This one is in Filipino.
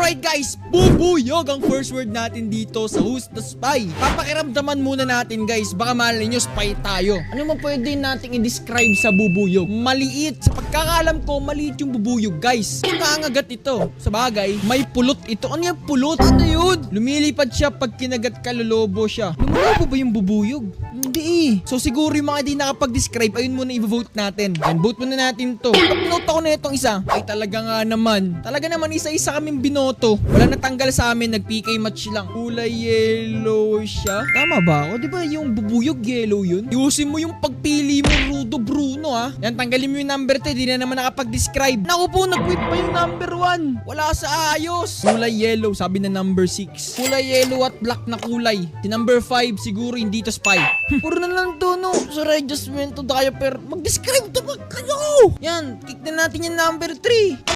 Alright guys, bubuyog ang first word natin dito sa Who's the Spy. Papakiramdaman muna natin guys, baka malay nyo spy tayo. Ano mo pwede nating i-describe sa bubuyog? Maliit. Sa pagkakalam ko, maliit yung bubuyog guys. Nangangagat ito. Sa bagay, may pulot ito. Ano yung pulot? Ano yun? Lumilipad siya pag kinagat ka, lolobo siya. Lumolobo ba yung bubuyog? Hindi. So siguro yung mga di nakapag-describe, ayun muna i-vote natin. And vote muna natin to. Pag binoto ko na itong isa, ay talaga nga naman. Talaga naman isa-isa kaming binoto. Wala natanggal sa amin, nag-PK match lang. Kulay yellow siya. Tama ba ako? Di ba yung bubuyog yellow yun? Iusin mo yung pagpili mo, Rudo Bruno ha. Yan, tanggalin mo yung number 10, di na naman nakapag-describe. Naku po, nag-quit pa yung number 1. Wala sa ayos. Kulay yellow, sabi na number 6. Kulay yellow at black na kulay. Si number 5, siguro hindi to spy. Puro na lang to, no? Sa adjustment to tayo, pero mag-describe to kayo. Yan, kick na natin yung number 3.